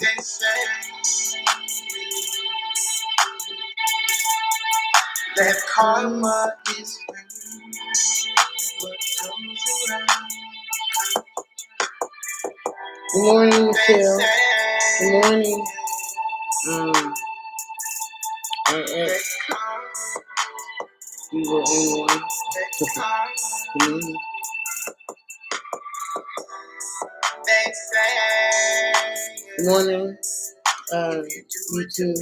They say that karma is real. What goes around. Good morning, Michelle. Good morning. You were in one. Good morning. Good morning. YouTube.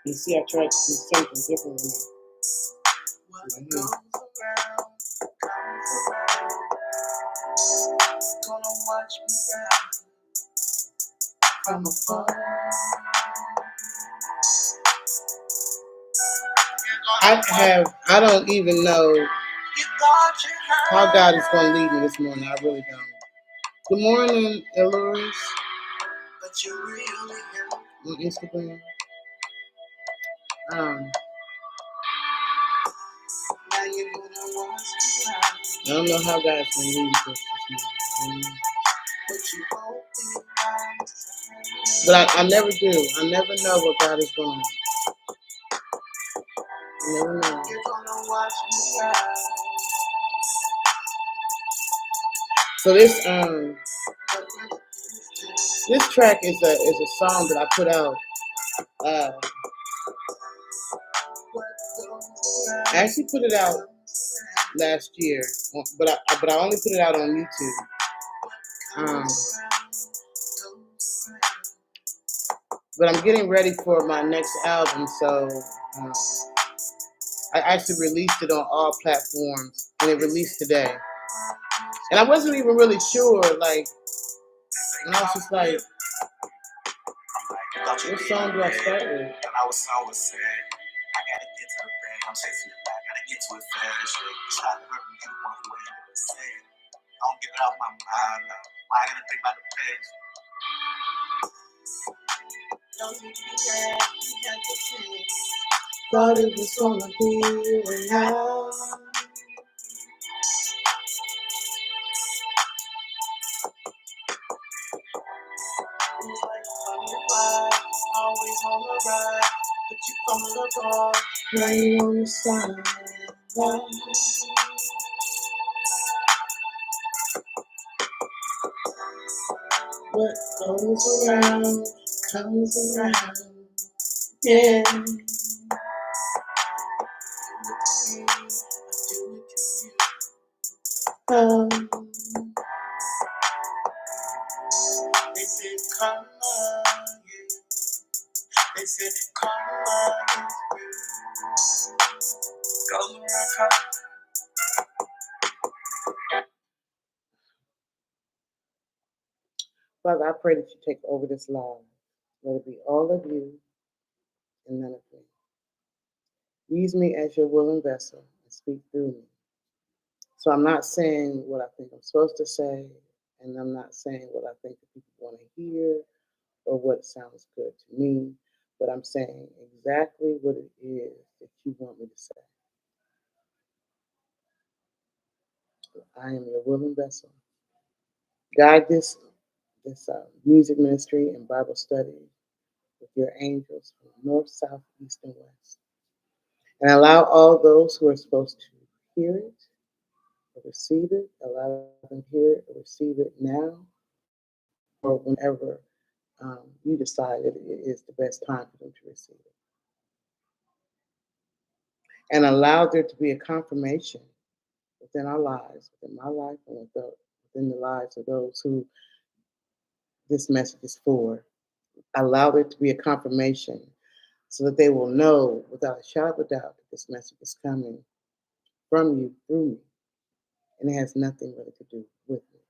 You see, I tried to do something different now. Gonna watch me from afar. I don't even know how God is going to lead me this morning. I really don't. Good morning, Eloise. On Instagram. I don't know how God's going to lead us this morning. But I never do. I never know what God is going to. I never know. So this track is a song that I put out. I actually put it out last year, but I only put it out on YouTube. But I'm getting ready for my next album, so I actually released it on all platforms, and it released today. And I wasn't even really sure, like, and I was just like, what song do I start with? And I was so sad. I gotta get to the bag. I'm chasing it back. Gotta get to it fast. Try to hurt me. You want to wait and say it. Don't get it out my mind now. Why I gotta think about the past? Don't you care? You got the chance. Thought it was gonna be right now. Always on the ride, but you come apart. Right on the side. What goes around comes around. Yeah. They said come on, yeah. They said come on, go around, come. Father, I pray that you take over this live. Let it be all of you and none of me. Use me as your willing vessel and speak through me. So I'm not saying what I think I'm supposed to say, and I'm not saying what I think the people want to hear or what sounds good to me, but I'm saying exactly what it is that you want me to say. I am your willing vessel. Guide this music ministry and Bible study with your angels from north, south, east, and west. And allow all those who are supposed to hear it or receive it, allow them to hear it or receive it now or whenever you decide that it is the best time for them to receive it. And allow there to be a confirmation within our lives, within my life, and within the lives of those who this message is for. Allow there to be a confirmation so that they will know without a shadow of a doubt that this message is coming from you, through me, and it has nothing really to do with me.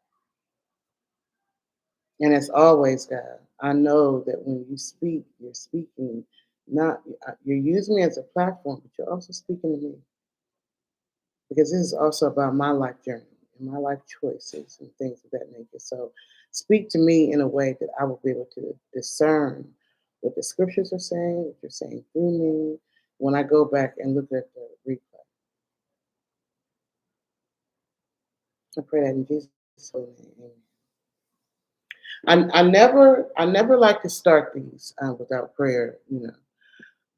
And as always, God, I know that when you speak, you're speaking you're using me as a platform, but you're also speaking to me. Because this is also about my life journey and my life choices and things of that nature. So speak to me in a way that I will be able to discern what the scriptures are saying, what you're saying through me, when I go back and look at the replay. I pray that in Jesus' holy name. I never like to start these without prayer, you know.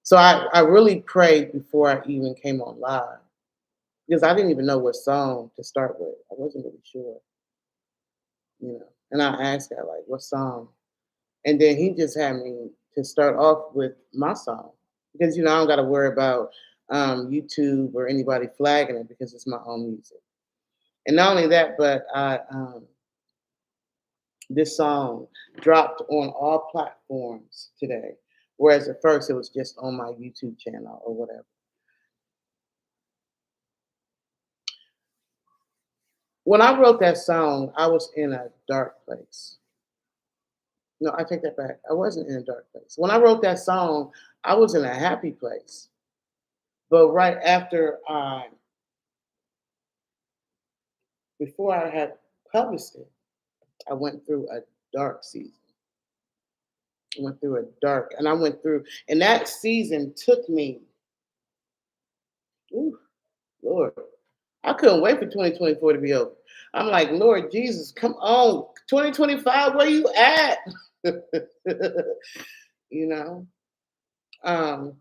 So I really prayed before I even came on live because I didn't even know what song to start with. I wasn't really sure, you know. And I asked God like, what song? And then he just had me to start off with my song because I don't got to worry about YouTube or anybody flagging it because it's my own music. And not only that, but this song dropped on all platforms today, whereas at first it was just on my YouTube channel or whatever. When I wrote that song, I was in a dark place. No, I take that back. I wasn't in a dark place. When I wrote that song, I was in a happy place. But right after before I had published it, I went through a dark season. I went through a dark, and I went through, and that season took me, ooh, Lord, I couldn't wait for 2024 to be over. I'm like, Lord Jesus, come on, 2025, where you at? you know, um,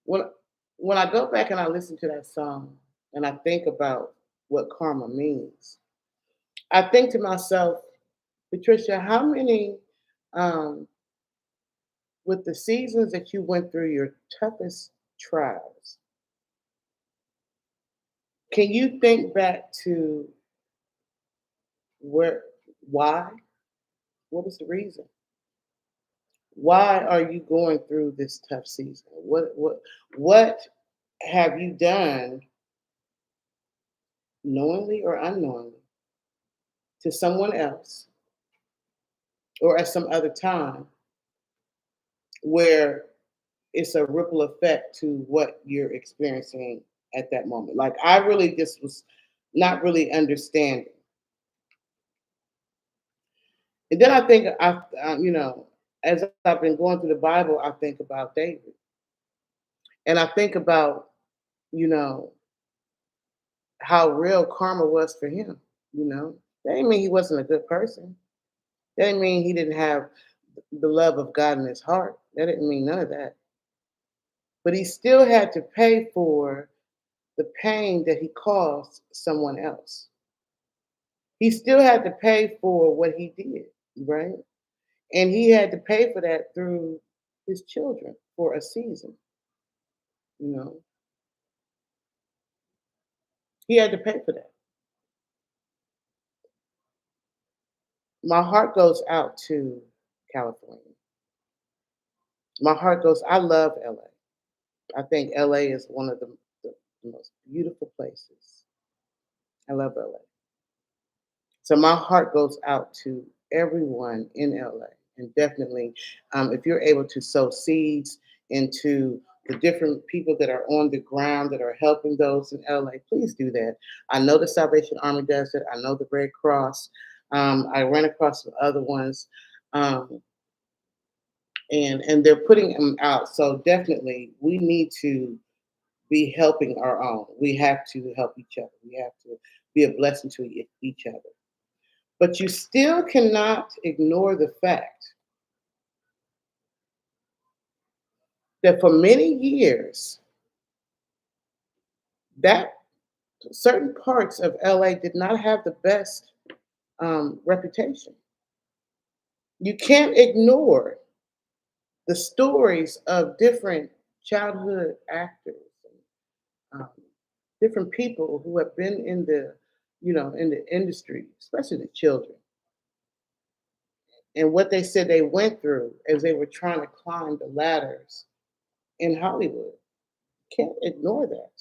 when when I go back and I listen to that song and I think about what karma means, I think to myself, Patricia, how many um, with the seasons that you went through, your toughest trials, can you think back to where, why? What is the reason? Why are you going through this tough season? What have you done knowingly or unknowingly to someone else or at some other time where it's a ripple effect to what you're experiencing at that moment? Like I really just was not really understanding. And then I think as I've been going through the Bible, I think about David, and I think about you know how real karma was for him. That didn't mean he wasn't a good person. That didn't mean he didn't have the love of God in his heart. That didn't mean none of that. But he still had to pay for the pain that he caused someone else. He still had to pay for what he did, right? And he had to pay for that through his children for a season. You know, he had to pay for that. My heart goes out to California. My heart goes, I love LA. I think LA is one of the most beautiful places. I love LA. So my heart goes out to everyone in LA. And definitely, if you're able to sow seeds into the different people that are on the ground that are helping those in LA, please do that. I know the Salvation Army does it. I know the Red Cross. I ran across some other ones, um, and they're putting them out. So definitely, we need to be helping our own. We have to help each other. We have to be a blessing to each other. But you still cannot ignore the fact that for many years, that certain parts of LA did not have the best reputation. You can't ignore the stories of different childhood actors, um, different people who have been in the industry, especially the children, and what they said they went through as they were trying to climb the ladders in Hollywood. Can't ignore that.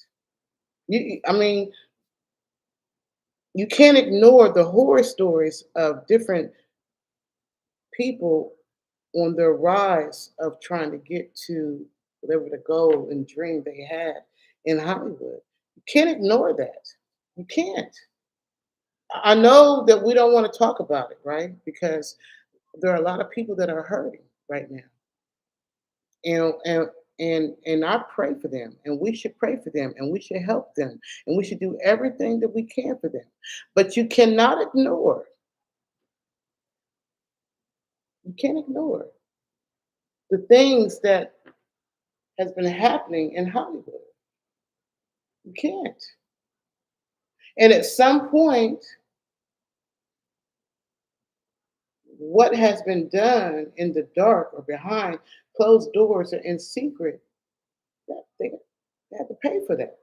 I mean, you can't ignore the horror stories of different people on their rise of trying to get to whatever the goal and dream they had in Hollywood. You can't ignore that. You can't. I know that we don't want to talk about it, right? Because there are a lot of people that are hurting right now. And I pray for them, and we should pray for them, and we should help them, and we should do everything that we can for them. But you cannot ignore. can't ignore the things that has been happening in Hollywood. You can't. And at some point, what has been done in the dark or behind closed doors or in secret, that they had to pay for that.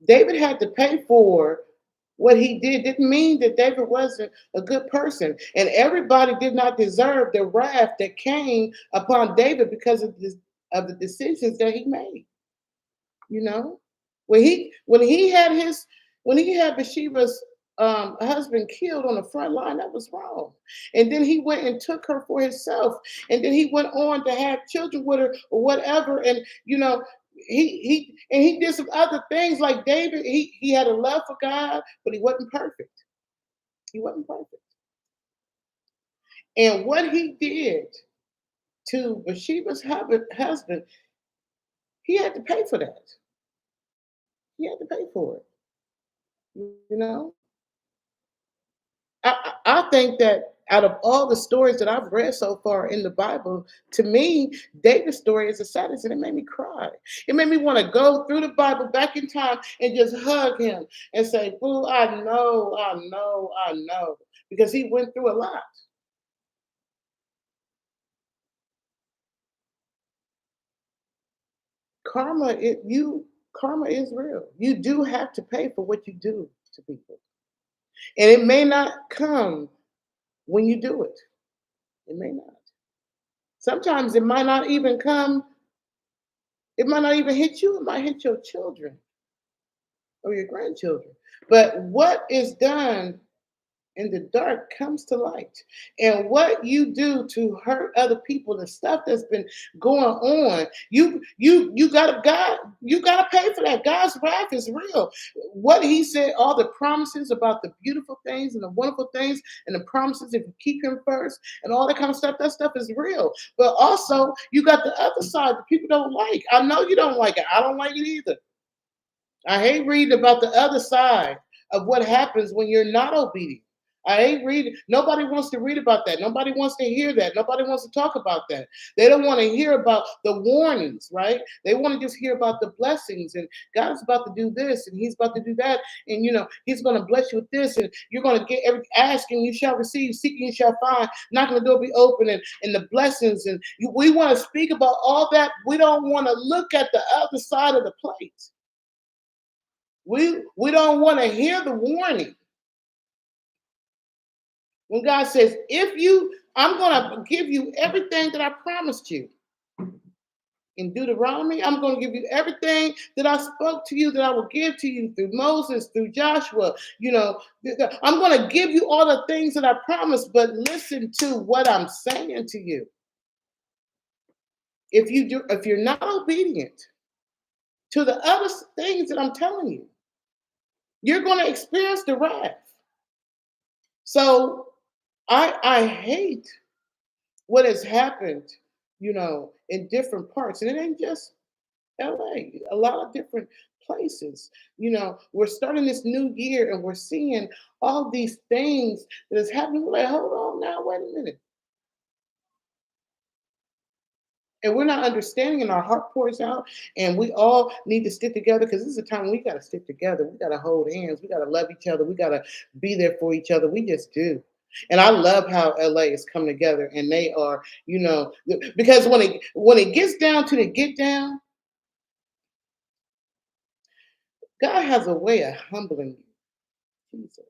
David had to pay for what he did. Didn't mean that David wasn't a good person. And everybody did not deserve the wrath that came upon David because of the decisions that he made. You know, when he had Bathsheba's husband killed on the front line, that was wrong. And then he went and took her for himself, and then he went on to have children with her or whatever. And he did some other things like David. He had a love for God, but he wasn't perfect. He wasn't perfect. And what he did to Bathsheba's husband, he had to pay for that. He had to pay for it. You know, I think that out of all the stories that I've read so far in the Bible, to me, David's story is the saddest, and it made me cry. It made me want to go through the Bible back in time and just hug him and say, "Boo, I know, I know, I know," because he went through a lot. Karma, karma is real. You do have to pay for what you do to people, and it may not come when you do it. It may not. Sometimes it might not even come. It might not even hit you. It might hit your children or your grandchildren. But what is done in the dark comes to light. And what you do to hurt other people, the stuff that's been going on, you gotta pay for that. God's wrath is real. What he said, all the promises about the beautiful things and the wonderful things and the promises if you keep him first and all that kind of stuff, that stuff is real. But also you got the other side that people don't like. I know you don't like it. I don't like it either. I hate reading about the other side of what happens when you're not obedient. I hate reading. Nobody wants to read about that. Nobody wants to hear that. Nobody wants to talk about that. They don't want to hear about the warnings, right? They want to just hear about the blessings and God's about to do this and he's about to do that. And he's going to bless you with this and you're going to get every asking you shall receive, seeking you shall find, knocking the door be open and the blessings. And we want to speak about all that. We don't want to look at the other side of the plate. We don't want to hear the warning. When God says, I'm going to give you everything that I promised you. In Deuteronomy, I'm going to give you everything that I spoke to you that I will give to you through Moses, through Joshua. I'm going to give you all the things that I promised, but listen to what I'm saying to you. If you're not obedient to the other things that I'm telling you, you're going to experience the wrath. So I hate what has happened, in different parts. And it ain't just LA, a lot of different places. We're starting this new year and we're seeing all these things that is happening. We're like, hold on now, wait a minute. And we're not understanding, and our heart pours out, and we all need to stick together because this is a time when we got to stick together. We got to hold hands. We got to love each other. We got to be there for each other. We just do. And I love how LA is coming together, and they are, because when it gets down to the get down, God has a way of humbling you. Jesus.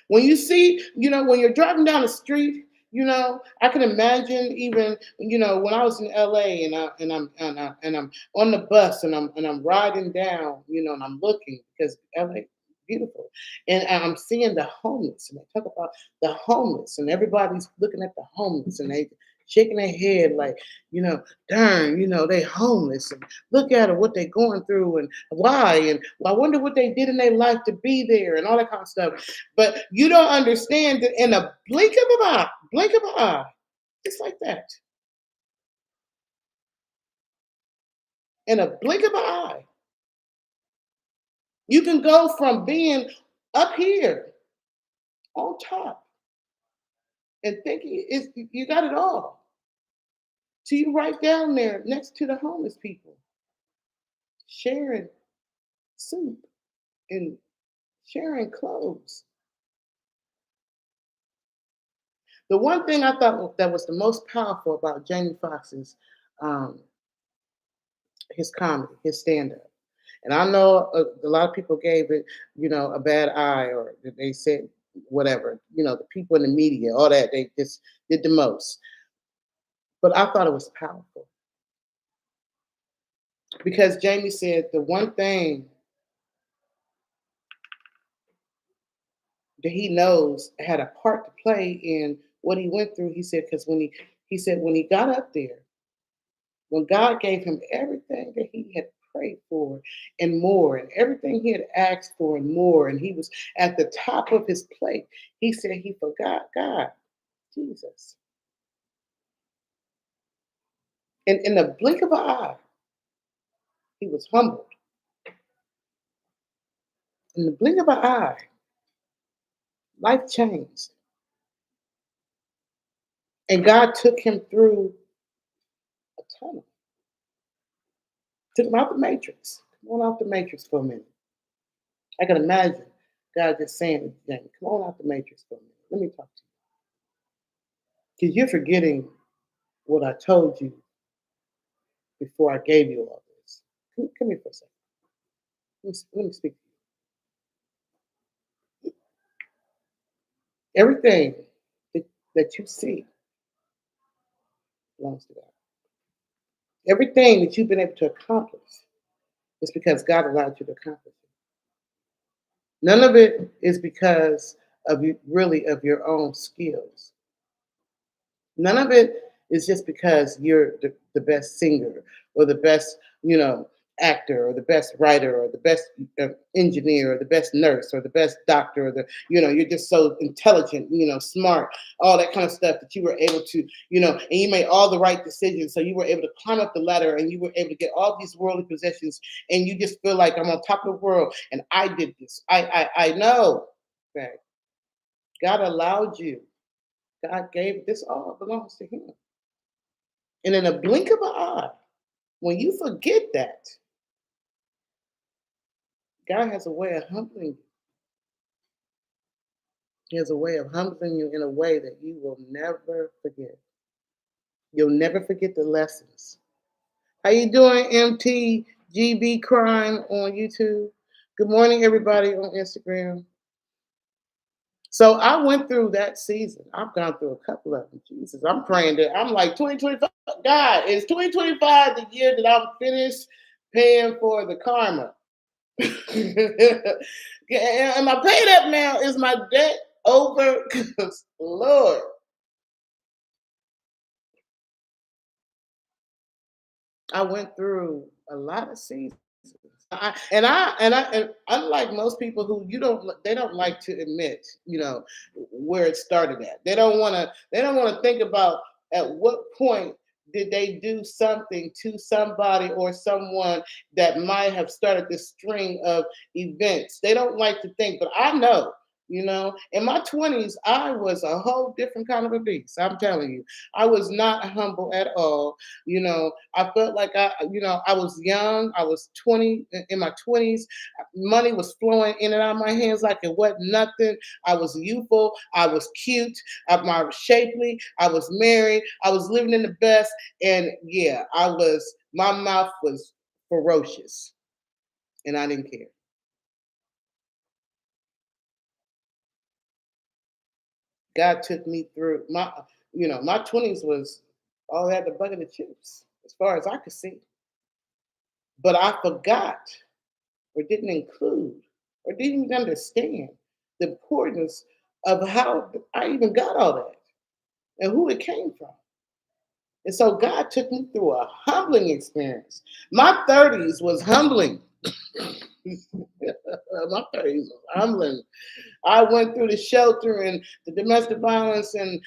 When you see, when you're driving down the street, I can imagine even, when I was in LA and I'm on the bus and I'm riding down, and I'm looking because LA beautiful. And I'm seeing the homeless, and they talk about the homeless, and everybody's looking at the homeless, and they shaking their head like, darn, they homeless, and look at what they're going through, and why, and I wonder what they did in their life to be there, and all that kind of stuff. But you don't understand that in a blink of an eye, just like that, in a blink of an eye, you can go from being up here on top and thinking you got it all. So you right down there next to the homeless people, sharing soup and sharing clothes. The one thing I thought that was the most powerful about Jamie Foxx's um, his comedy, his stand up. And I know a lot of people gave it, a bad eye, or they said whatever. The people in the media, all that, they just did the most. But I thought it was powerful because Jamie said the one thing that he knows had a part to play in what he went through. He said because when he got up there, when God gave him everything that he had prayed for and more, and everything he had asked for and more, and he was at the top of his plate, he said he forgot God, Jesus. And in the blink of an eye, he was humbled. In the blink of an eye, life changed. And God took him through a tunnel, took him out the matrix. Come on out the matrix for a minute. I can imagine God just saying to James, come on out the matrix for a minute. Let me talk to you. Because you're forgetting what I told you before I gave you all this. Come here for a second. Let me speak to you. Everything that you see belongs to God. Everything that you've been able to accomplish is because God allowed you to accomplish it. None of it is because of you, really, of your own skills. None of it is just because you're the best singer or the best, actor or the best writer or the best engineer or the best nurse or the best doctor or you're just so intelligent, smart, all that kind of stuff that you were able to, and you made all the right decisions. So you were able to climb up the ladder and you were able to get all these worldly possessions and you just feel like I'm on top of the world and I did this. I know that God allowed you. God gave this all belongs to him. And in a blink of an eye, when you forget that, God has a way of humbling you. He has a way of humbling you in a way that you will never forget. You'll never forget the lessons. How you doing, MTGB Crime on YouTube? Good morning, everybody on Instagram. So I went through that season. I've gone through a couple of them. Jesus, I'm praying that I'm like 2025. God, is 2025 the year that I'm finished paying for the karma? Am I paid up now? Is my debt over? Because Lord, I went through a lot of seasons. And unlike most people who they don't like to admit, where it started at. They don't want to think about at what point did they do something to somebody or someone that might have started this string of events. They don't like to think, but I know. In my 20s, I was a whole different kind of a beast. I'm telling you, I was not humble at all. I felt like I was young. I was 20 in my 20s. Money was flowing in and out of my hands like it wasn't nothing. I was youthful. I was cute. I was shapely. I was married. I was living in the best. And yeah, my mouth was ferocious and I didn't care. God took me through my 20s was all I had the bucket of chips as far as I could see. But I forgot or didn't include or didn't even understand the importance of how I even got all that and who it came from. And so God took me through a humbling experience. My 30s was humbling. My 30s was humbling. I went through the shelter and the domestic violence and,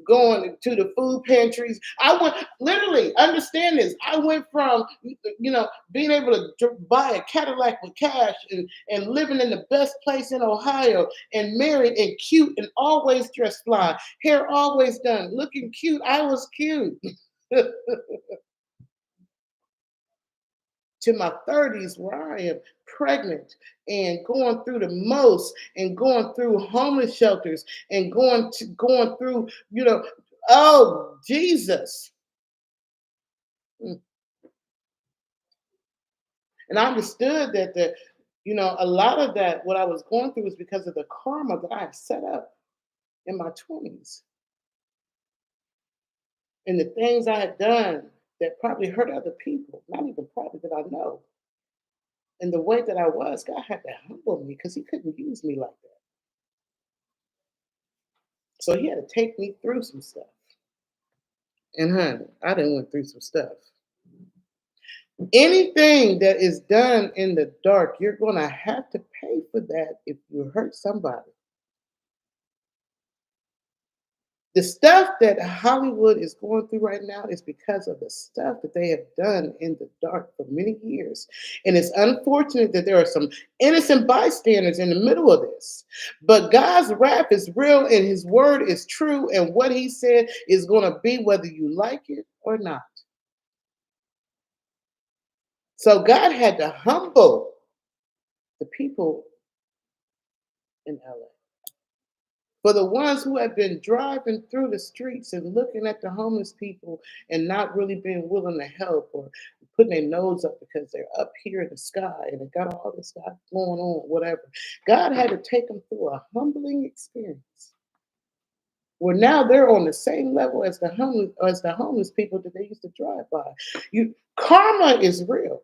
going to the food pantries. I went, literally, understand this. I went from, being able to buy a Cadillac with cash and living in the best place in Ohio and married and cute and always dressed fly, hair always done, looking cute. I was cute. To my 30s where I am pregnant and going through the most and going through homeless shelters and going through, oh Jesus. And I understood that a lot of that what I was going through was because of the karma that I had set up in my 20s and the things I had done that probably hurt other people, not even probably that I know. And the way that I was, God had to humble me because he couldn't use me like that. So he had to take me through some stuff. And honey, I done went through some stuff. Anything that is done in the dark, you're gonna have to pay for that if you hurt somebody. The stuff that Hollywood is going through right now is because of the stuff that they have done in the dark for many years. And it's unfortunate that there are some innocent bystanders in the middle of this. But God's wrath is real and his word is true. And what he said is going to be whether you like it or not. So God had to humble the people in LA. For the ones who have been driving through the streets and looking at the homeless people and not really being willing to help or putting their nose up because they're up here in the sky and they got all this stuff going on, whatever. God had to take them through a humbling experience. Where now they're on the same level as the homeless people that they used to drive by. Karma is real.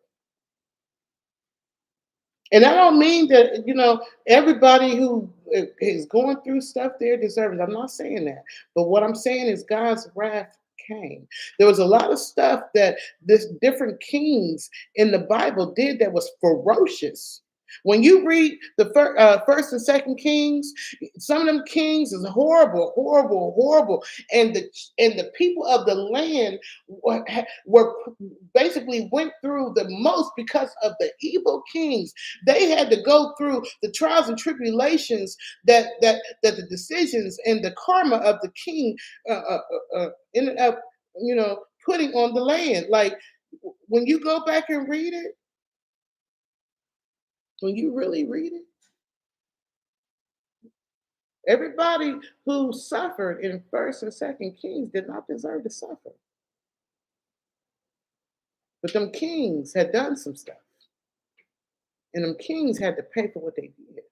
And I don't mean that, everybody who is going through stuff there deserves it. I'm not saying that. But what I'm saying is God's wrath came. There was a lot of stuff that this different kings in the Bible did that was ferocious. When you read the first and second Kings, some of them kings is horrible, horrible, horrible, and the people of the land were basically went through the most because of the evil kings. They had to go through the trials and tribulations that the decisions and the karma of the king ended up, putting on the land. Like when you go back and read it. When you really read it, everybody who suffered in First and Second Kings did not deserve to suffer. But them kings had done some stuff. And them kings had to pay for what they did.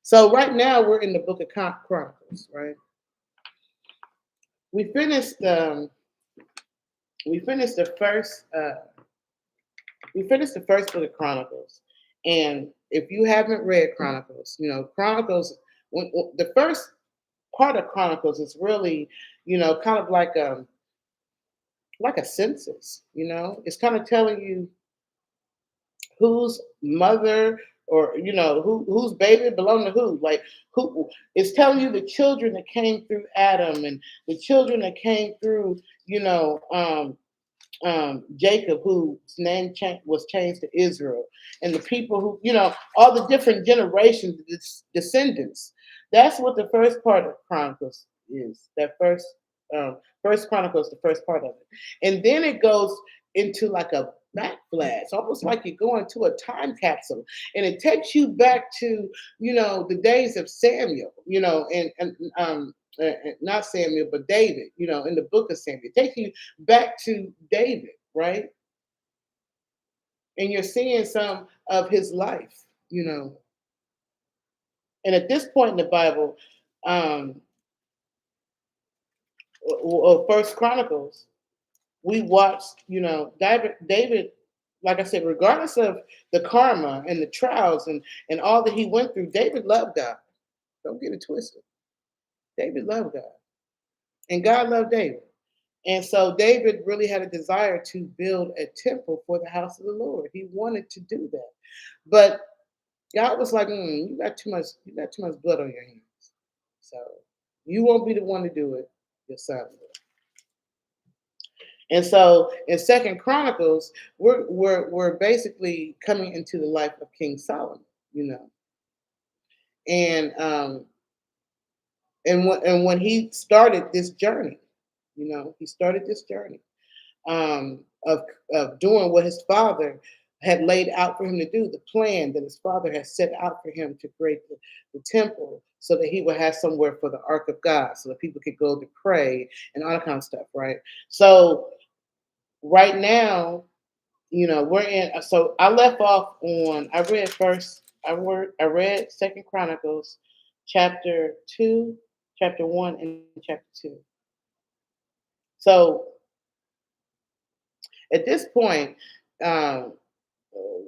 So right now we're in the book of Chronicles, right? We finished the first book of Chronicles. And if you haven't read Chronicles, Chronicles, the first part of Chronicles is really, kind of like a census. It's kind of telling you whose mother or whose baby belonged to who. Like who it's telling you the children that came through Adam and the children that came through, Jacob, whose name was changed to Israel, and the people who, all the different generations, descendants. That's what the first part of Chronicles is. That first Chronicles, the first part of it, and then it goes into like a backflash, almost like you go into a time capsule, and it takes you back to the days of Samuel, and not Samuel, but David, in the book of Samuel. It takes you back to David, right? And you're seeing some of his life, And at this point in the Bible, First Chronicles, we watched, David, like I said, regardless of the karma and the trials and all that he went through, David loved God. Don't get it twisted. David loved God. And God loved David. And so David really had a desire to build a temple for the house of the Lord. He wanted to do that. But God was like, you got too much blood on your hands. So you won't be the one to do it. Your son will. And so in Second Chronicles, we're basically coming into the life of King Solomon, you know. And when he started this journey, you know, he started this journey um, of doing what his father had laid out for him to do, the plan that his father had set out for him to create the temple so that he would have somewhere for the ark of God, so that people could go to pray and all that kind of stuff, right? So right now, you know, we're in. So I left off on. I read first. I read Second Chronicles, chapter 2, chapter 1, and chapter 2. So at this point, um,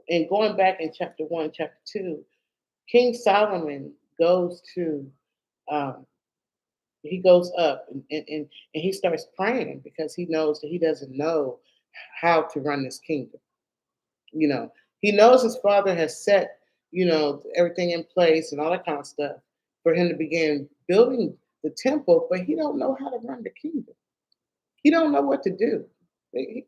and going back in chapter 1, chapter 2, King Solomon goes to. Um, he goes up and he starts praying because he knows that he doesn't know how to run this kingdom. You know, he knows his father has set, you know, everything in place and all that kind of stuff for him to begin building the temple, but he don't know how to run the kingdom. He don't know what to do. You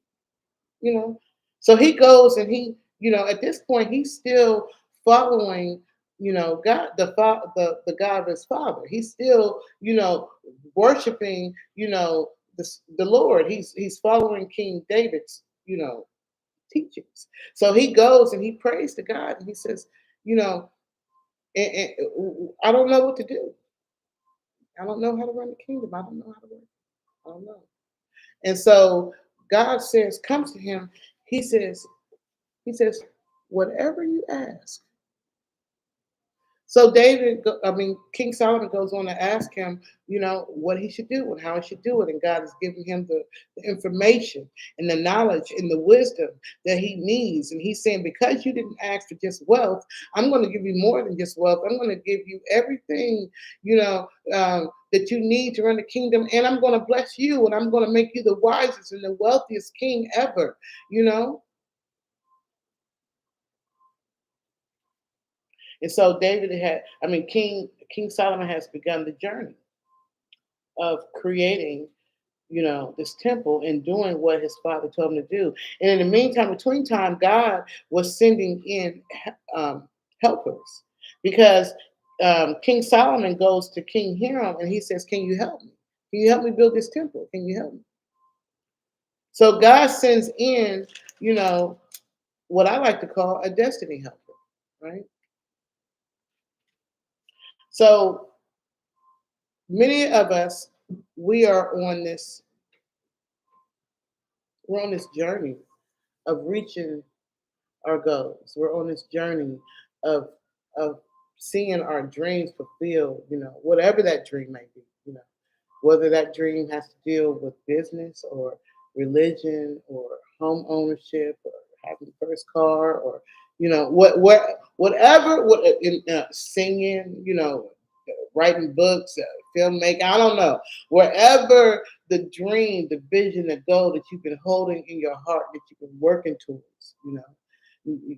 know, so he goes and he, you know, at this point he's still following, you know, God, the God of his father. He's still, you know, worshiping, you know, the Lord. He's following King David's, you know, teachings. So he goes and he prays to God and he says, you know, I don't know what to do. I don't know how to run the kingdom. I don't know how to run. I don't know. And so God says, comes to him. He says, he says, whatever you ask. So King Solomon goes on to ask him, you know, what he should do and how he should do it. And God is giving him the information and the knowledge and the wisdom that he needs. And he's saying, because you didn't ask for just wealth, I'm going to give you more than just wealth. I'm going to give you everything, you know, that you need to run the kingdom. And I'm going to bless you and I'm going to make you the wisest and the wealthiest king ever, you know. And so King Solomon has begun the journey of creating, you know, this temple and doing what his father told him to do. And in the meantime, between time, God was sending in helpers because King Solomon goes to King Hiram and he says, "Can you help me? Can you help me build this temple? Can you help me?" So God sends in, you know, what I like to call a destiny helper, right? So many of us, we are on this we're on this journey of reaching our goals. We're on this journey of of seeing our dreams fulfilled, you know, whatever that dream may be, you know, whether that dream has to deal with business or religion or home ownership or having the first car or you know whatever singing, you know, writing books, filmmaking, I don't know, wherever the dream, the vision, the goal that you've been holding in your heart that you've been working towards, you know,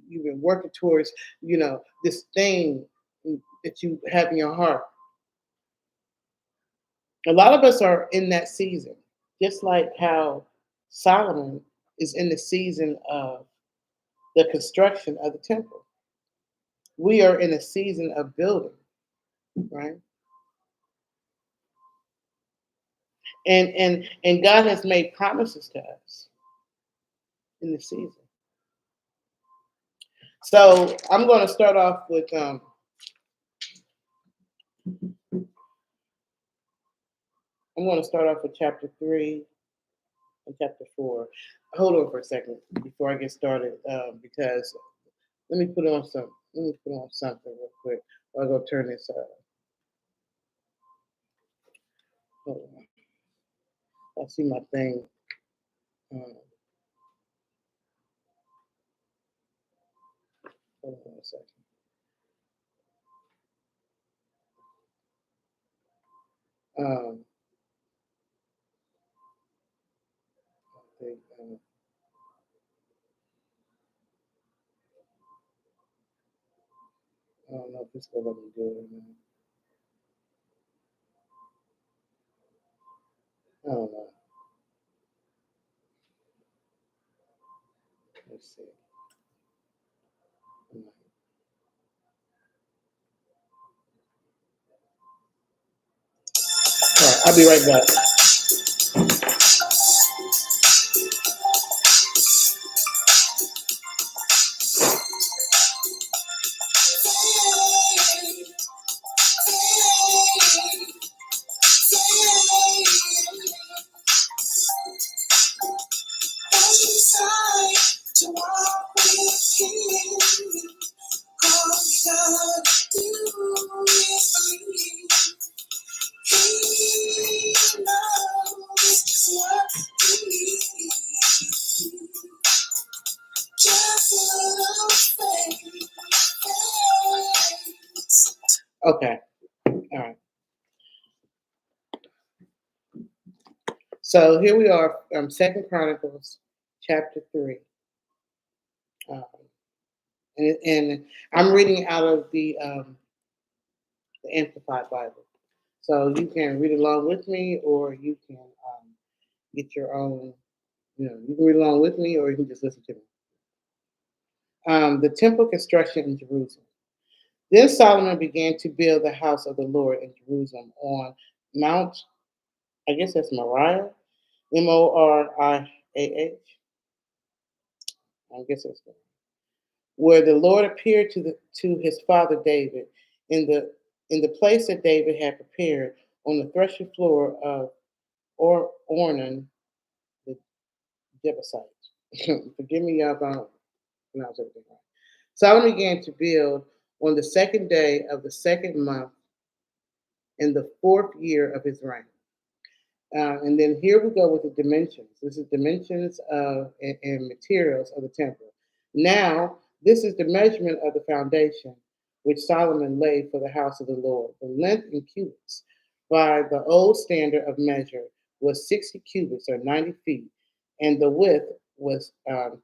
you've been working towards, you know, this thing that you have in your heart. A lot of us are in that season, just like how Solomon is in the season of the construction of the temple. We are in a season of building, right? And God has made promises to us in the season. So I'm going to start off with chapter 3 and chapter 4. Hold on for a second before I get started, because let me put on some. Let me put on something real quick. I'll go turn this. Hold on. I see my thing. Um, hold on a second. Um, I think, I don't know if it's gonna let me do it or not. I don't know. Let's see. All right, I'll be right back. To walk with him, all you gotta do is believe. He knows just what you need. Just a little faith. Okay. All right. So here we are, Second Chronicles, chapter 3. Um, and I'm reading out of the Amplified Bible. So you can read along with me, or you can get your own, you can read along with me, or you can just listen to me. The temple construction in Jerusalem. Then Solomon began to build the house of the Lord in Jerusalem on Mount, I guess that's Moriah, Moriah. I guess that's good. Where the Lord appeared to his father David in the place that David had prepared on the threshing floor of Ornan the Jebusite. Forgive me, y'all, if I don't pronounce everything right. Solomon began to build on the second day of the second month in the fourth year of his reign. And then here we go with the dimensions. This is dimensions of and materials of the temple. Now, this is the measurement of the foundation which Solomon laid for the house of the Lord. The length in cubits by the old standard of measure was 60 cubits or 90 feet, and the width was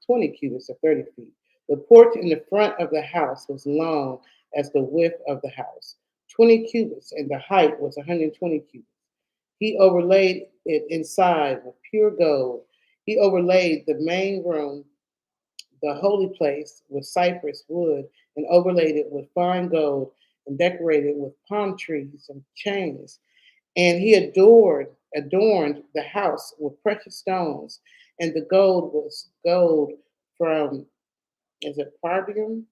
20 cubits or 30 feet. The porch in the front of the house was long as the width of the house, 20 cubits, and the height was 120 cubits. He overlaid it inside with pure gold. He overlaid the main room, the holy place, with cypress wood and overlaid it with fine gold and decorated with palm trees and chains. And he adorned the house with precious stones, and the gold was gold from, is it Parbium?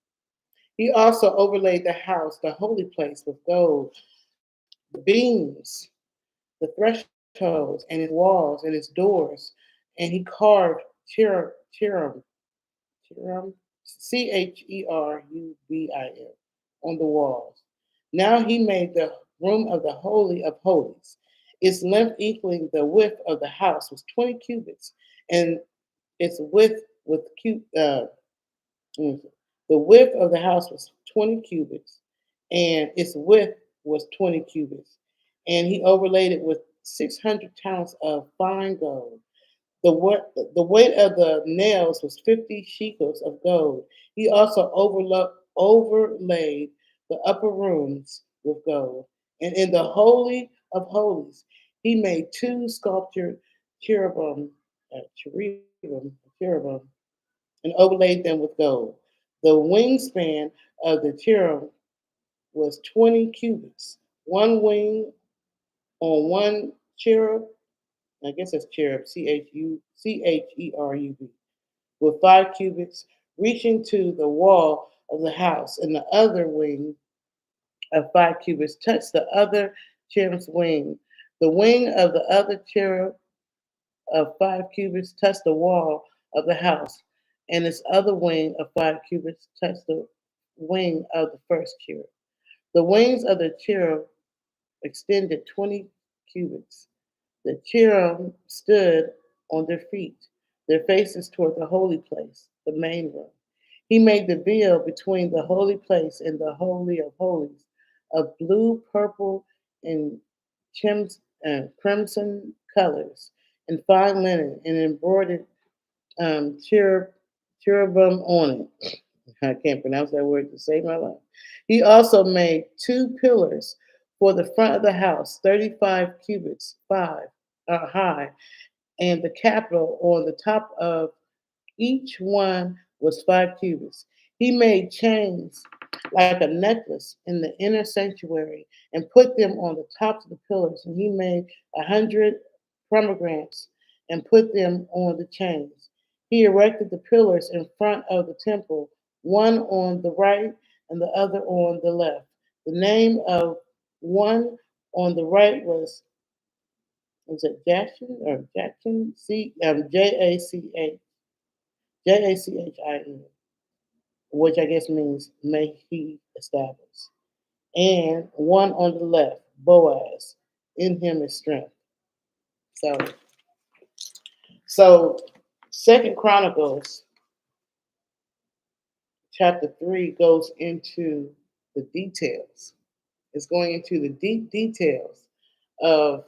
He also overlaid the house, the holy place, with gold, the beams, the thresholds, and its walls and its doors, and he carved cherub, Cherubim, on the walls. Now he made the room of the Holy of Holies. Its length equaling the width of the house was 20 cubits, and its width with the width of the house was 20 cubits, and its width was 20 cubits. And he overlaid it with 600 talents of fine gold. The weight of the nails was 50 shekels of gold. He also overlaid the upper rooms with gold. And in the Holy of Holies, he made two sculptured cherubim, and overlaid them with gold. The wingspan of the cherub was 20 cubits, one wing on one cherub. I guess that's cherub, Cherub, with 5 cubits, reaching to the wall of the house, and the other wing of 5 cubits touched the other cherub's wing. The wing of the other cherub of 5 cubits touched the wall of the house, and its other wing of 5 cubits touched the wing of the first cherub. The wings of the cherub extended 20 cubits. The cherub stood on their feet, their faces toward the holy place, the main room. He made the veil between the holy place and the holy of holies of blue, purple, and crimson colors, and fine linen, and embroidered cherubim on it. I can't pronounce that word to save my life. He also made 2 pillars for the front of the house, 35 cubits high, and the capital on the top of each one was 5 cubits. He made chains like a necklace in the inner sanctuary and put them on the tops of the pillars. And he made 100 pomegranates and put them on the chains. He erected the pillars in front of the temple, one on the right and the other on the left. The name of one on the right was it Jackson or Jackson? Jachin, which I guess means may he establish. And one on the left, Boaz, in him is strength. So, so Second Chronicles chapter 3 goes into the details. It's going into the deep details of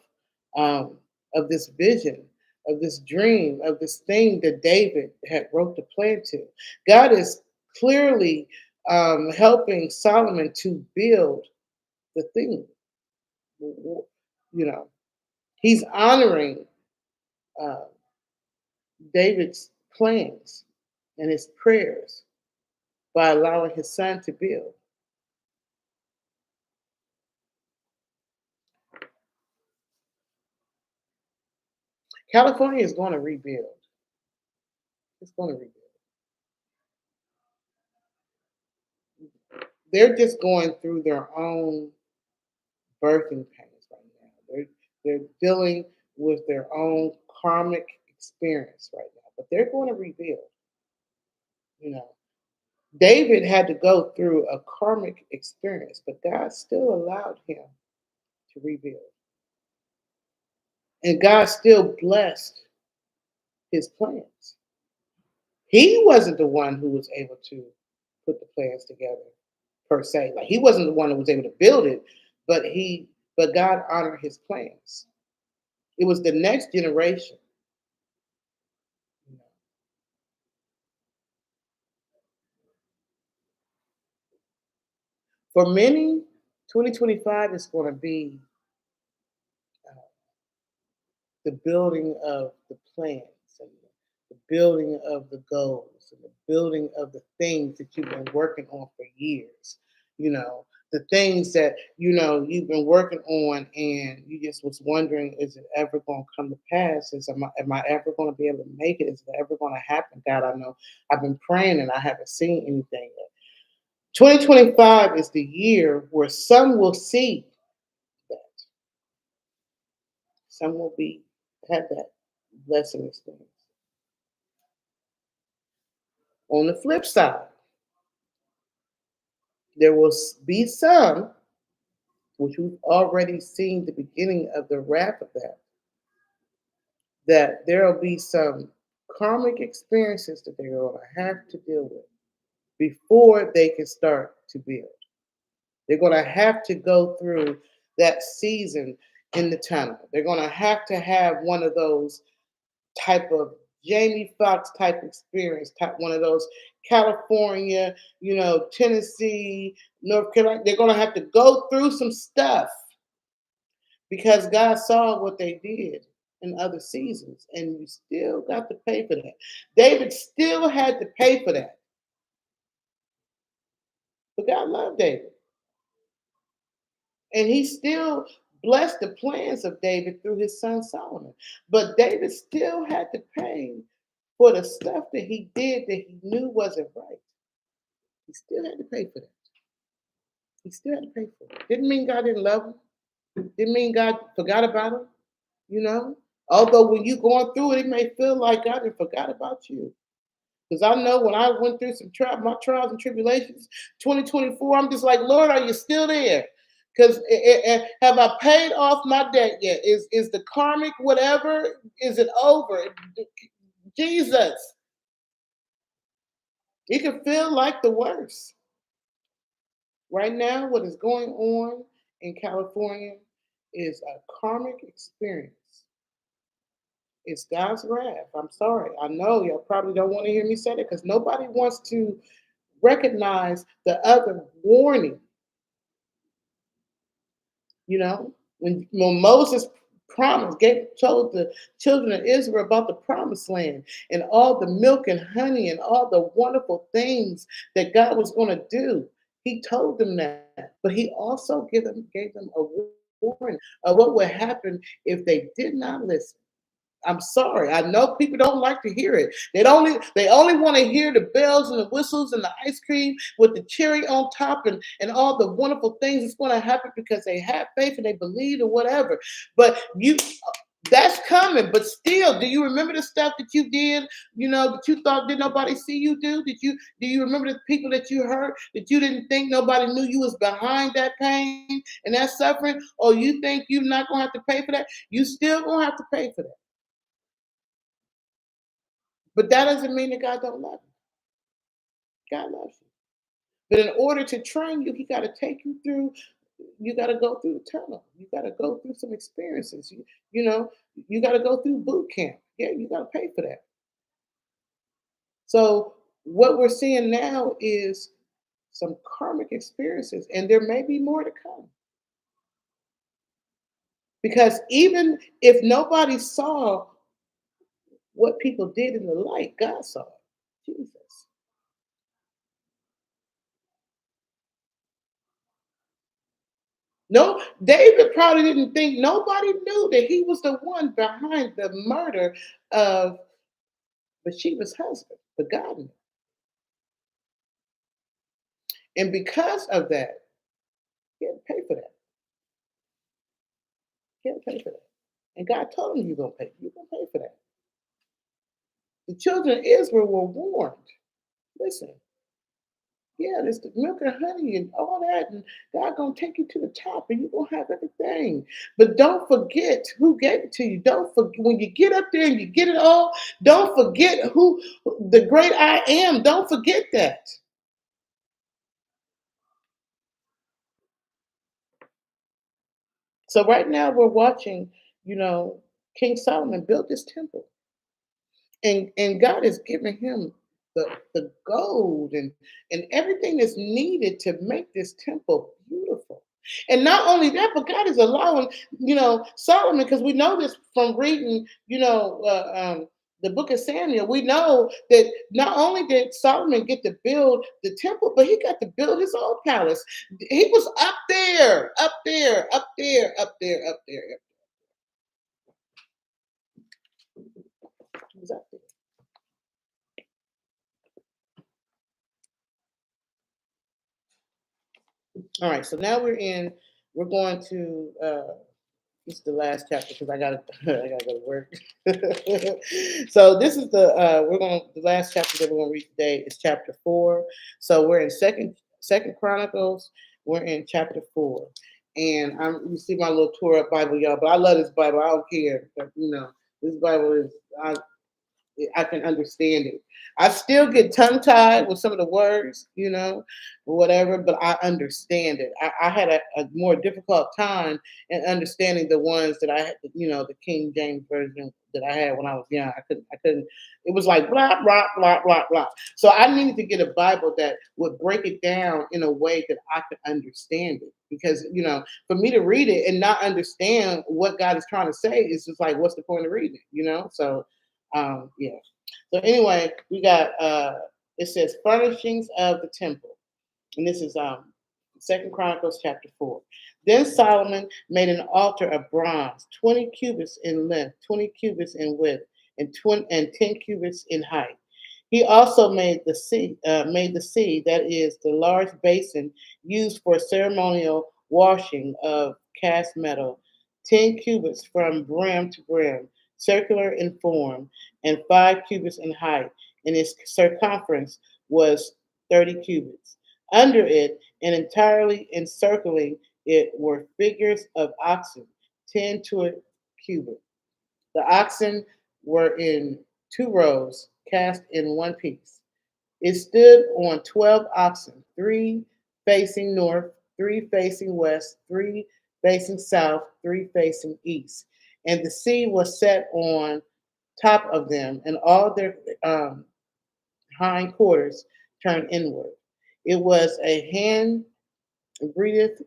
um, of this vision, of this dream, of this thing that David had wrote the plan to. God is clearly helping Solomon to build the thing. You know, he's honoring uh, David's plans and his prayers by allowing his son to build. California is going to rebuild. It's going to rebuild. They're just going through their own birthing pains right now. They're dealing with their own karmic experience right now, but they're going to rebuild. You know, David had to go through a karmic experience, but God still allowed him to rebuild, and God still blessed his plans. He wasn't the one who was able to put the plans together per se. Like he wasn't the one who was able to build it, but God honored his plans. It was the next generation. For many, 2025 is going to be uh, the building of the plans and the building of the goals and the building of the things that you've been working on for years. You know, the things that you've been working on, and you just was wondering, is it ever going to come to pass? Am I ever going to be able to make it? Is it ever going to happen? God, I know I've been praying and I haven't seen anything yet. 2025 is the year where some will see that. Some will be have that blessing experience. On the flip side, there will be some, which we've already seen the beginning of the wrath of that there will be some karmic experiences that they're going to have to deal with before they can start to build. They're going to have to go through that season in the tunnel. They're going to have one of those type of Jamie Foxx type experience, type one of those California, Tennessee, North Carolina. They're going to have to go through some stuff because God saw what they did in other seasons, and you still got to pay for that. David still had to pay for that, but God loved David, and He still blessed the plans of David through his son Solomon. But David still had to pay for the stuff that he did that he knew wasn't right. He still had to pay for that. He still had to pay for it. Didn't mean God didn't love him. Didn't mean God forgot about him. You know, although when you're going through it, it may feel like God had forgot about you. Because I know when I went through my trials and tribulations, 2024, I'm just like, Lord, are you still there? Because have I paid off my debt yet? Is the karmic whatever? Is it over? Jesus, it can feel like the worst. Right now, what is going on in California is a karmic experience. It's God's wrath. I'm sorry. I know y'all probably don't want to hear me say that because nobody wants to recognize the other warning. You know, when Moses told the children of Israel about the promised land and all the milk and honey and all the wonderful things that God was going to do, he told them that. But he also gave them a warning of what would happen if they did not listen. I'm sorry. I know people don't like to hear it. They only want to hear the bells and the whistles and the ice cream with the cherry on top and all the wonderful things that's going to happen because they have faith and they believe or whatever. But that's coming. But still, do you remember the stuff that you did? That you thought did nobody see you do? Do you remember the people that you hurt that you didn't think nobody knew you was behind that pain and that suffering? Or you think you're not gonna have to pay for that? You still gonna have to pay for that. But that doesn't mean that God don't love you. God loves you. But in order to train you, He got to take you through. You got to go through the tunnel. You got to go through some experiences. You got to go through boot camp. Yeah, you got to pay for that. So what we're seeing now is some karmic experiences, and there may be more to come. Because even if nobody saw what people did in the light, God saw it. Jesus. No, David probably didn't think nobody knew that he was the one behind the murder of Bathsheba's husband, but God knew. And because of that, he had to pay for that. He had to pay for that. And God told him, you're going to pay. You're going to pay for that. The children of Israel were warned. Listen, yeah, there's the milk and honey and all that, and God gonna take you to the top, and you're gonna have everything. But don't forget who gave it to you. Don't forget when you get up there and you get it all. Don't forget who the great I am. Don't forget that. So right now we're watching, King Solomon build this temple. And God is giving him the gold and everything that's needed to make this temple beautiful. And not only that, but God is allowing, Solomon, because we know this from reading, the book of Samuel. We know that not only did Solomon get to build the temple, but he got to build his own palace. He was up there, up there, up there, up there, up there. He was up there. All right, so now we're going to this is the last chapter because I gotta I gotta go to work. So this is the last chapter that we're gonna read today is chapter 4. So we're in second Chronicles, we're in chapter 4. And you see my little Torah Bible, y'all, but I love this Bible. I don't care. But, this Bible is I can understand it. I still get tongue tied with some of the words, or whatever, but I understand it. I had a more difficult time in understanding the ones that I had, the King James version that I had when I was young. I couldn't, it was like blah, blah, blah, blah, blah. So I needed to get a Bible that would break it down in a way that I could understand it. Because, for me to read it and not understand what God is trying to say, is just like, what's the point of reading it, So, yeah. So anyway, we got it says furnishings of the temple. And this is Second Chronicles chapter 4. Then Solomon made an altar of bronze, 20 cubits in length, 20 cubits in width, and 10 cubits in height. He also made the sea, that is the large basin used for ceremonial washing of cast metal, 10 cubits from brim to brim, circular in form, and 5 cubits in height, and its circumference was 30 cubits. Under it, and entirely encircling it, were figures of oxen, 10 to a cubit. The oxen were in 2 rows, cast in one piece. It stood on 12 oxen, 3 facing north, 3 facing west, 3 facing south, 3 facing east. And the sea was set on top of them, and all their hind quarters turned inward. It was a breatheth,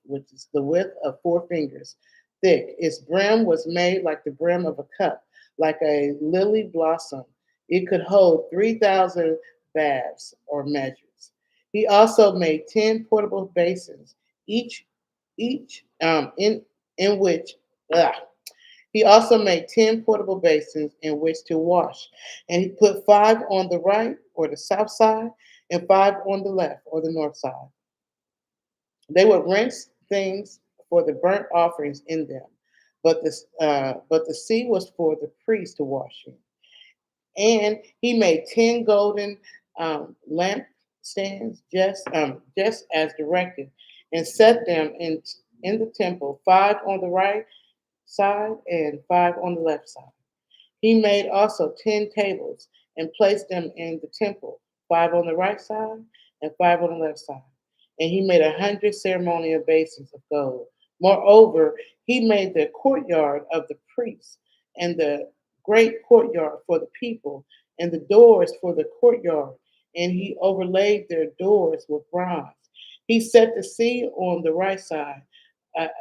which is the width of 4 fingers thick. Its brim was made like the brim of a cup, like a lily blossom. It could hold 3,000 baths or measures. He also made 10 portable basins, each in which. Ugh. He also made 10 portable basins in which to wash, and he put 5 on the right or the south side, and 5 on the left or the north side. They would rinse things for the burnt offerings in them, but the sea was for the priest to wash in. And he made 10 golden lampstands, just as directed, and set them in the temple, 5 on the right side and 5 on the left side. He made also 10 tables and placed them in the temple, 5 on the right side and 5 on the left side. And he made 100 ceremonial basins of gold. Moreover, he made the courtyard of the priests and the great courtyard for the people and the doors for the courtyard. And he overlaid their doors with bronze. He set the sea on the right side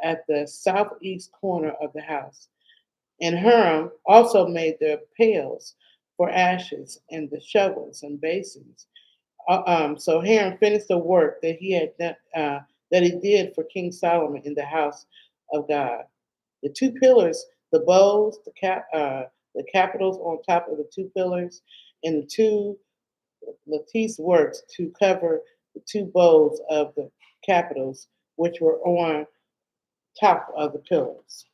at the southeast corner of the house. And Hiram also made the pails for ashes and the shovels and basins. So Hiram finished the work that he had done, that he did for King Solomon in the house of God. The 2 pillars, the bowls, the capitals on top of the 2 pillars, and the 2 lattice works to cover the 2 bowls of the capitals, which were on top of the pillars.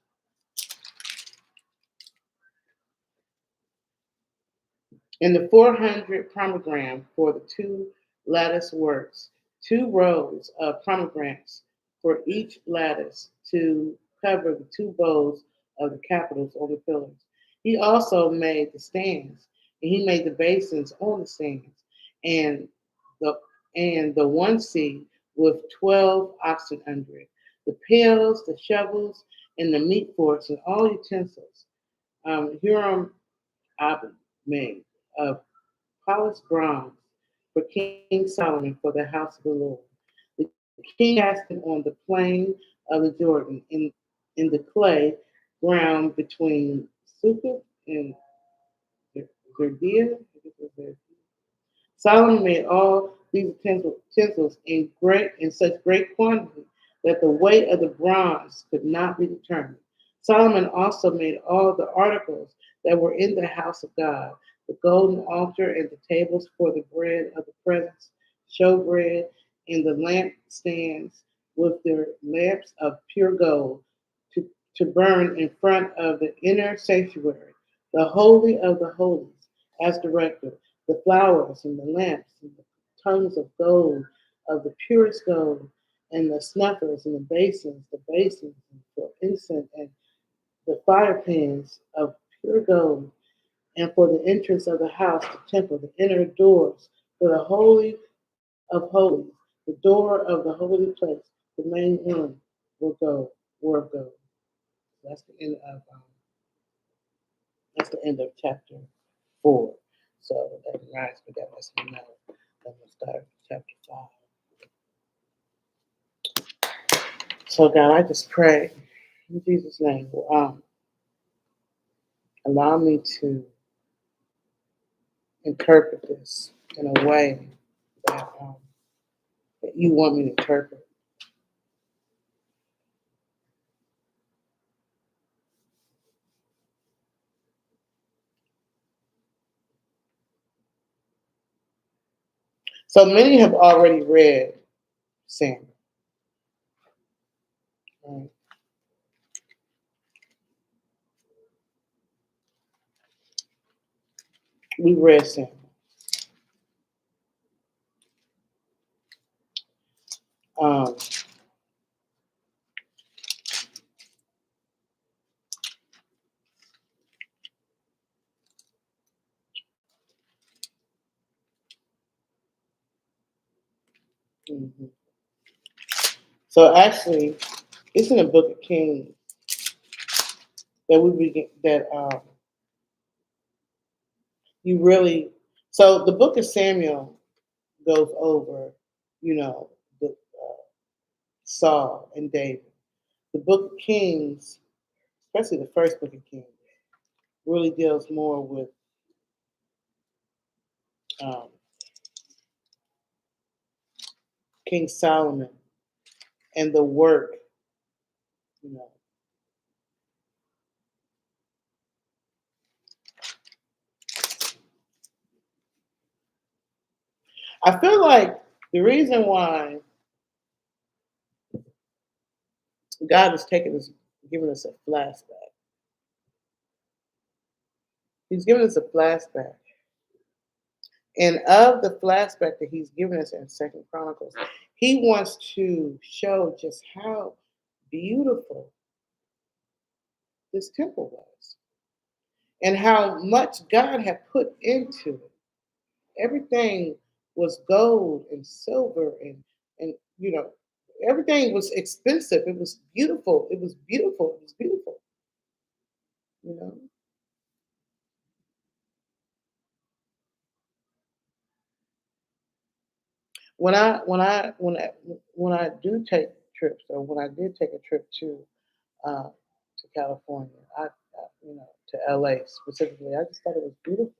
In the 400 pomegranate for the 2 lattice works, 2 rows of pomegranates for each lattice to cover the 2 bowls of the capitals on the pillars. He also made the stands, and he made the basins on the stands, and the one seat with 12 oxen under it, the pails, the shovels, and the meat forks, and all utensils. Huram Abi made of polished bronze for King Solomon for the house of the Lord. The king cast them on the plain of the Jordan in the clay ground between Succoth and Zerbiah. Solomon made all these utensils in such great quantity that the weight of the bronze could not be determined. Solomon also made all the articles that were in the house of God, the golden altar and the tables for the bread of the presence, showbread, and the lampstands with their lamps of pure gold to burn in front of the inner sanctuary, the holy of the holies, as directed, the flowers and the lamps and the tongues of gold, of the purest gold, and the snuffers and the basins for incense, and the fire pans of pure gold, and for the entrance of the house, the temple, the inner doors, for the holy of holies, the door of the holy place, the main room were of gold. That's the end of chapter 4. So that reminds me, that lets me know that we'll start chapter 5. So God, I just pray in Jesus' name, allow me to interpret this in a way that you want me to interpret. So many have already read Samuel. Right? We read Samuel. Um, mhm. So actually, it's in the Book of Kings that we begin that you really. So the Book of Samuel goes over, the Saul and David. The book of Kings, especially the first book of Kings, really deals more with um, King Solomon and the work, you know. I feel like the reason why God is taking us, giving us a flashback. He's giving us a flashback. And of the flashback that he's given us in Second Chronicles, he wants to show just how beautiful this temple was and how much God had put into it. Everything was gold and silver and everything was expensive. It was beautiful. It was beautiful. It was beautiful. You know. When I do take trips, or when I did take a trip to California, to LA specifically, I just thought it was beautiful.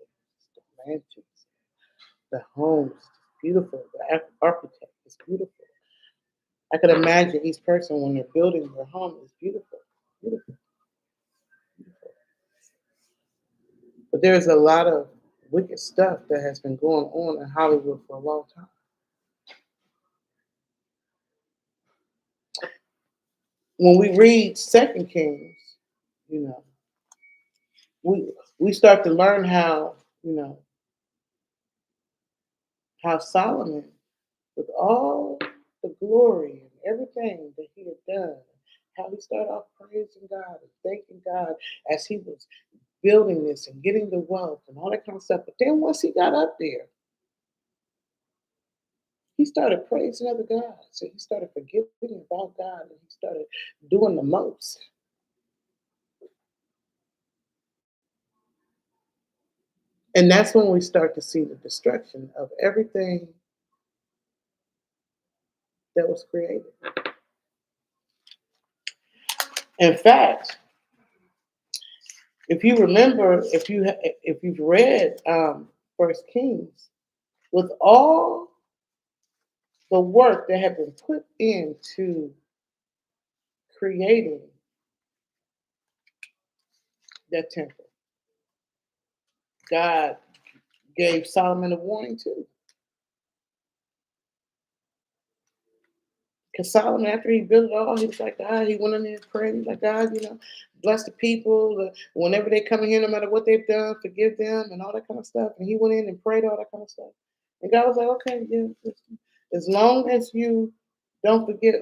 The mansions, the homes, beautiful. The architect is beautiful. I could imagine each person when they're building their home is beautiful, beautiful, beautiful. But there's a lot of wicked stuff that has been going on in Hollywood for a long time. When we read Second Kings, you know, we start to learn how, how Solomon, with all the glory and everything that he had done, how he started off praising God and thanking God as he was building this and getting the wealth and all that kind of stuff. But then once he got up there, he started praising other gods. So he started forgetting about God and he started doing the most. And that's when we start to see the destruction of everything that was created. In fact, if you remember, if you've read First Kings, with all the work that had been put into creating that temple, God gave Solomon a warning too. Because Solomon, after he built it all, he was like, God, he went in there and prayed. He's like, God, bless the people. Whenever they come in here, no matter what they've done, forgive them and all that kind of stuff. And he went in and prayed all that kind of stuff. And God was like, okay, yeah, as long as you don't forget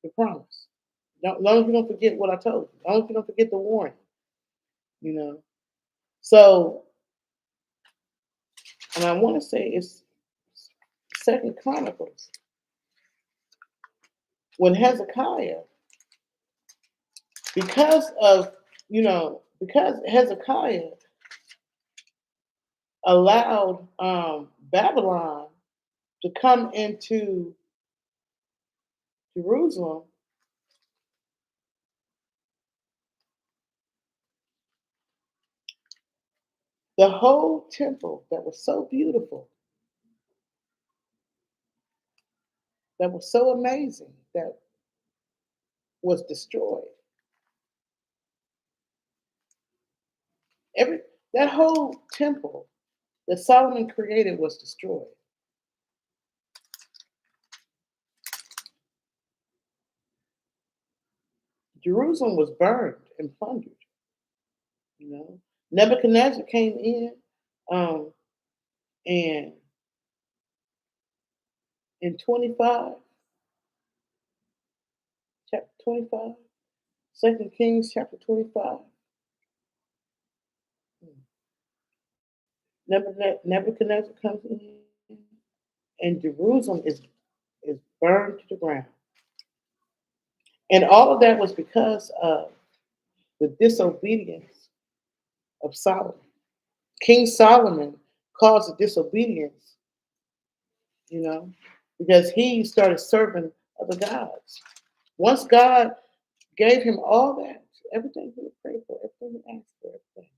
the promise, as long as you don't forget what I told you, as long as you don't forget the warning, you know. So, and I want to say it's Second Chronicles when Hezekiah, because of because Hezekiah allowed Babylon to come into Jerusalem, the whole temple that was so beautiful, that was so amazing, that was destroyed. Every that whole temple that Solomon created was destroyed. Jerusalem was burned and plundered. You know, Nebuchadnezzar came in, and in 25, chapter 25, 2 Kings chapter 25. Nebuchadnezzar comes in, and Jerusalem is burned to the ground. And all of that was because of the disobedience of Solomon. King Solomon caused a disobedience, you know, because he started serving other gods. Once God gave him all that, everything he would pray for, everything he asked for, everything,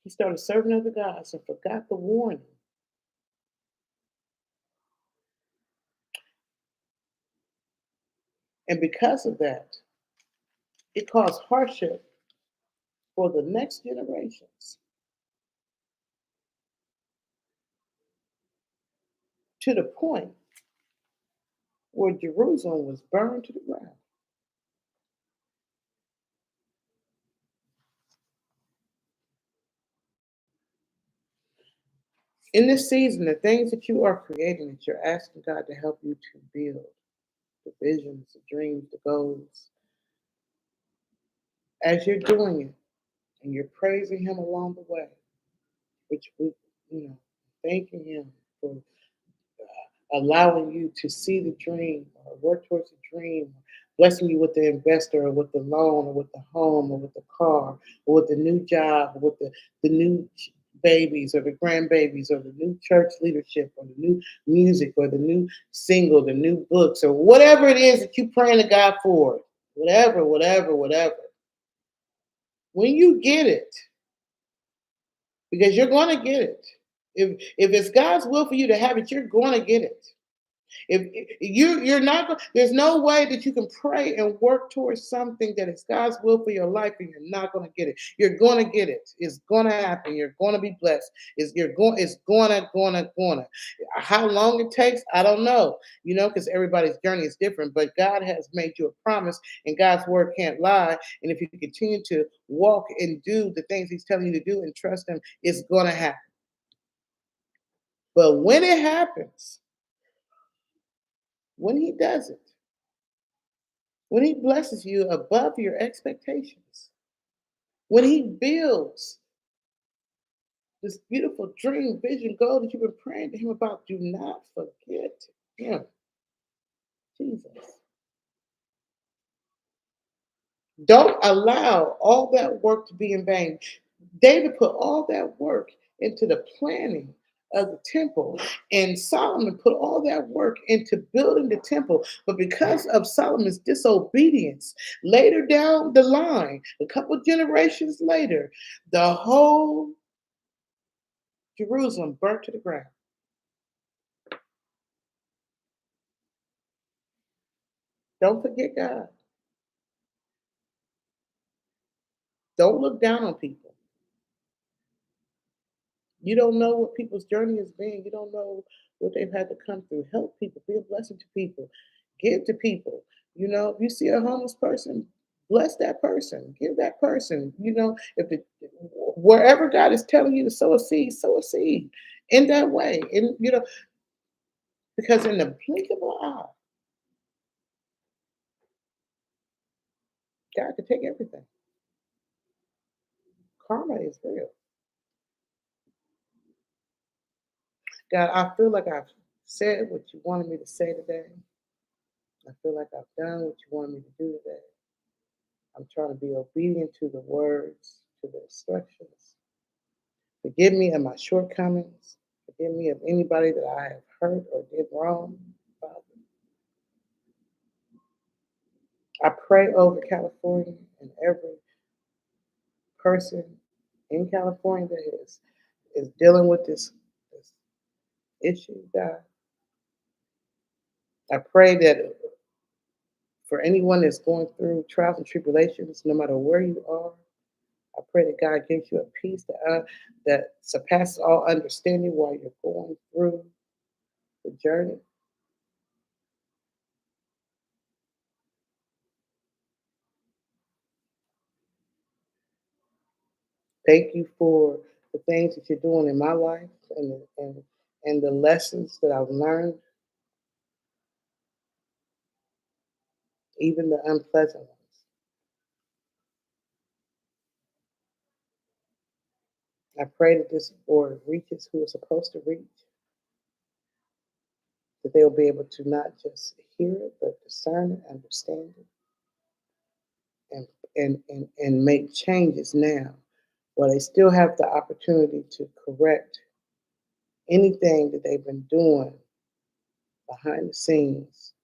he started serving other gods and forgot the warning. And because of that, it caused hardship for the next generations to the point where Jerusalem was burned to the ground. In this season, the things that you are creating, that you're asking God to help you to build, the visions, the dreams, the goals, as you're doing it and you're praising Him along the way, which we, you know, thanking Him for allowing you to see the dream or work towards the dream, blessing you with the investor or with the loan or with the home or with the car or with the new job or with the new babies or the grandbabies or the new church leadership or the new music or the new single, the new books or whatever it is that you praying to God for, whatever. When you get it, because you're going to get it. If it's God's will for you to have it, you're going to get it. If you're not, there's no way that you can pray and work towards something that is God's will for your life, and you're not going to get it. You're going to get it. It's going to happen. You're going to be blessed. It's going to. How long it takes, I don't know. You know, because everybody's journey is different. But God has made you a promise, and God's word can't lie. And if you continue to walk and do the things He's telling you to do and trust Him, it's going to happen. But when it happens, when He does it, when He blesses you above your expectations, when He builds this beautiful dream, vision, goal that you've been praying to Him about, do not forget Him. Jesus. Don't allow all that work to be in vain. David put all that work into the planning of the temple, and Solomon put all that work into building the temple. But because of Solomon's disobedience, later down the line, a couple generations later, the whole Jerusalem burnt to the ground. Don't forget God. Don't look down on people. You don't know what people's journey has been. You don't know what they've had to come through. Help people. Be a blessing to people. Give to people. You know, if you see a homeless person, bless that person. Give that person. You know, if the wherever God is telling you to sow a seed in that way. And you know, because in the blink of an eye, God can take everything. Karma is real. God, I feel like I've said what you wanted me to say today. I feel like I've done what you wanted me to do today. I'm trying to be obedient to the words, to the instructions. Forgive me of my shortcomings. Forgive me of anybody that I have hurt or did wrong, Father. I pray over California and every person in California that is dealing with this issue, God. I pray that for anyone that's going through trials and tribulations, no matter where you are, I pray that God gives you a peace that surpasses all understanding while you're going through the journey. Thank you for the things that you're doing in my life and the lessons that I've learned, even the unpleasant ones. I pray that this word reaches who it's supposed to reach, that they'll be able to not just hear it, but discern it, understand it, and make changes now Well, they still have the opportunity to correct anything that they've been doing behind the scenes.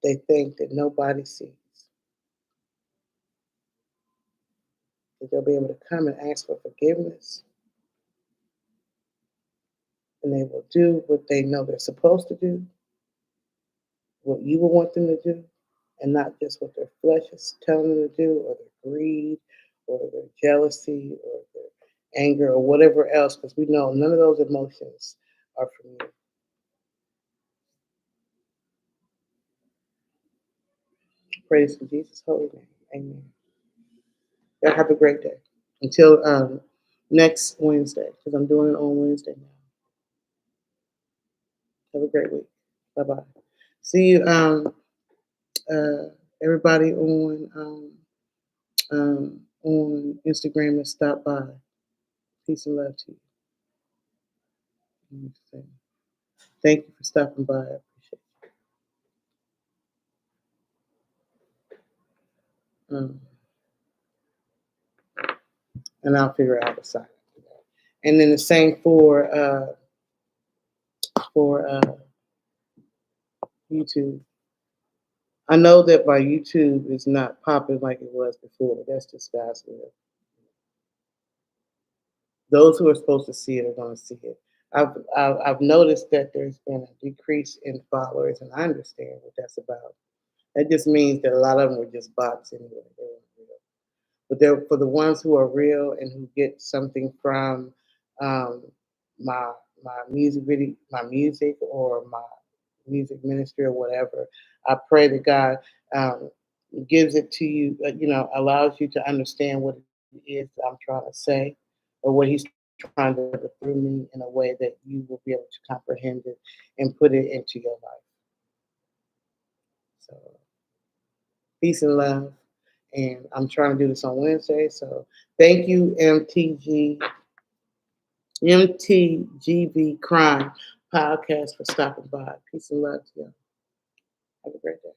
They think that nobody sees. That they'll be able to come and ask for forgiveness, and they will do what they know they're supposed to do, what you will want them to do, and not just what their flesh is telling them to do, or their greed, or their jealousy, or their anger, or whatever else, because we know none of those emotions are from you. Praise in Jesus' holy name. Amen. Y'all have a great day. Until next Wednesday, because I'm doing it on Wednesday now. Have a great week. Bye bye. See you, everybody on Instagram and stop by. Peace and love to you. Thank you for stopping by. I appreciate it. And I'll figure out the site. And then the same for YouTube. I know that my YouTube is not popping like it was before, but that's just God's will. Those who are supposed to see it are going to see it. I've noticed that there's been a decrease in followers, and I understand what that's about. That just means that a lot of them were just bots anyway. They weren't real. But they're for the ones who are real and who get something from um, my music video, my music, or my music ministry or whatever. I pray that God gives it to you, allows you to understand what it is that I'm trying to say, or what He's trying to do through me in a way that you will be able to comprehend it and put it into your life. So, peace and love. And I'm trying to do this on Wednesday. So, thank you, MTGV Crime Podcast, for stopping by. Peace and love to you. Have a great day.